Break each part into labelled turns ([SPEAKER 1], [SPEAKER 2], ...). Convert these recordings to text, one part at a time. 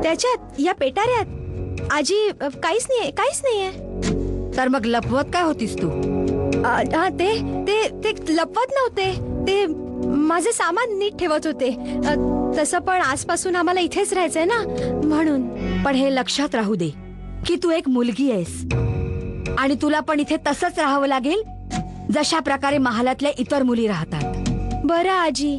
[SPEAKER 1] त्याच्यात या पेटाऱ्यात आजी काहीच नाहीये.
[SPEAKER 2] तर मग लपवत काय होतीस तू?
[SPEAKER 1] हा ते लपवत नव्हते. ते माझे सामान नीट ठेवत होते. तसं पण आजपासून आम्हाला इथेच राहायचंय ना, म्हणून.
[SPEAKER 2] पण हे लक्षात राहू दे की तू एक मुलगी आहेस आणि तुला पण इथे तसंच राहावं लागेल जशा प्रकारे महालातल्या इतर मुली राहतात.
[SPEAKER 1] बरं आजी.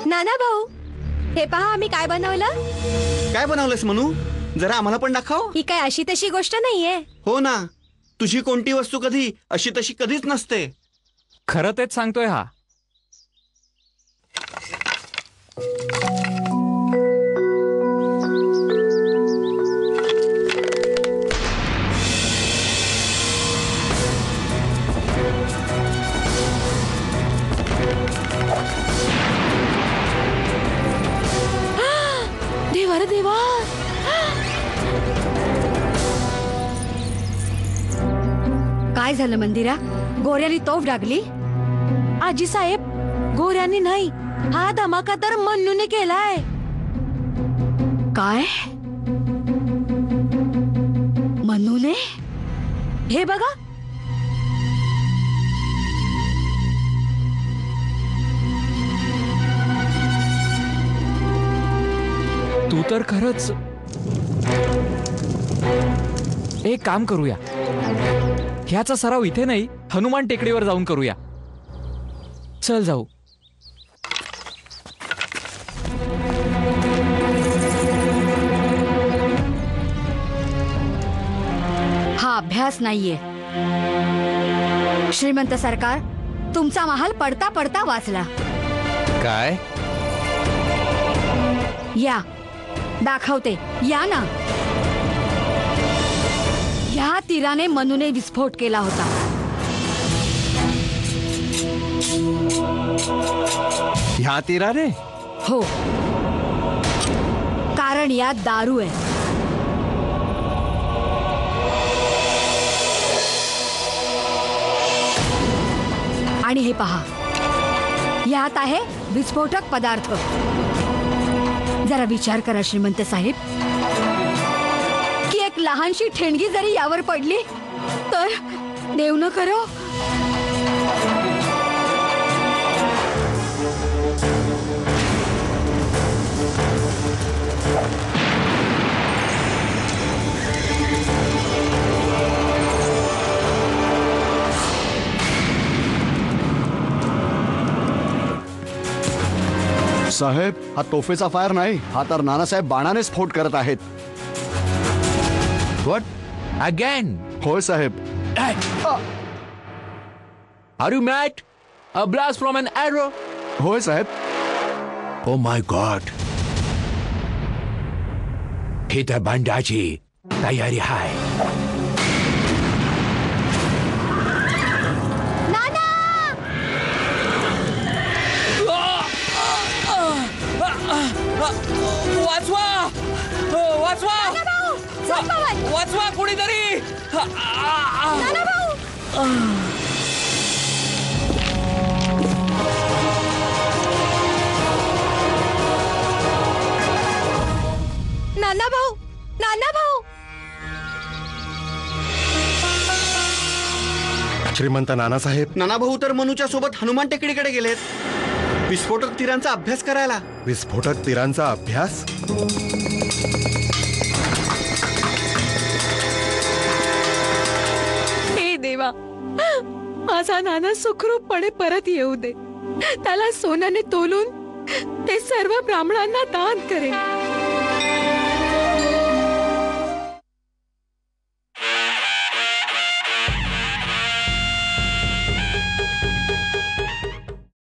[SPEAKER 1] नाना भाऊ, हे पहा आम्ही काय बनवलं.
[SPEAKER 3] काय बनवलंस मनू? जरा आम्हाला पण दाखव.
[SPEAKER 1] ही काय अशी तशी गोष्ट नाहीये.
[SPEAKER 3] हो ना, तुझी कोणती वस्तू कधी अशी तशी कधीच नसते.
[SPEAKER 4] खरं तेच सांगतोय हा.
[SPEAKER 1] देवा रे देवा.
[SPEAKER 2] काय झालं मंदिरा? गोऱ्यानी तोफ डागली?
[SPEAKER 1] आजी साहेब, गोऱ्यांनी नाही, हा धमाका तर मन्नूने केलाय.
[SPEAKER 2] काय? मनूने?
[SPEAKER 1] हे बघा.
[SPEAKER 4] तू तर खरंच. एक काम करूया, ह्याचा सराव इथे नाही हनुमान टेकडीवर जाऊन करूया. चल जाऊ.
[SPEAKER 2] हा अभ्यास नाहीये श्रीमंत सरकार. तुमचा महाल पडता पडता वाचला.
[SPEAKER 4] काय?
[SPEAKER 2] या दाखवते, या ना. या तीराने मनूने विस्फोट केला होता.
[SPEAKER 3] ह्या तीराने?
[SPEAKER 2] हो, कारण यात दारू आहे. आणि हे पहा, यात आहे विस्फोटक पदार्थ. जरा विचार करा श्रीमंत साहेब, की एक लहानशी ठेणगी जरी यावर पडली तर देव न करो.
[SPEAKER 5] साहेब, हा तोफेचा फायर नाही, हा तर नानासाहेब बाणाने स्फोट करत आहेत.
[SPEAKER 6] What? Again?
[SPEAKER 5] होय साहेब.
[SPEAKER 6] Are you mad? A blast from an arrow?
[SPEAKER 5] होय साहेब.
[SPEAKER 6] Oh my God. ही तर बंडाची तयारी आहे.
[SPEAKER 4] वाचवा! वाचवा! वाचवा कोणीतरी!
[SPEAKER 1] नाना भाऊ, नाना भाऊ.
[SPEAKER 5] श्रीमंत नानासाहेब.
[SPEAKER 3] नाना भाऊ तर मनूच्या सोबत हनुमान टेकडीकडे गेलेत, विस्फोटक तीरांचा अभ्यास करायला.
[SPEAKER 5] विस्फोटक तीरांचा अभ्यास?
[SPEAKER 1] हे देवा, माझा नाना सुखरूपपणे परत येऊ दे. त्याला सोन्याने तोलून ते सर्व ब्राह्मणांना दान करेन.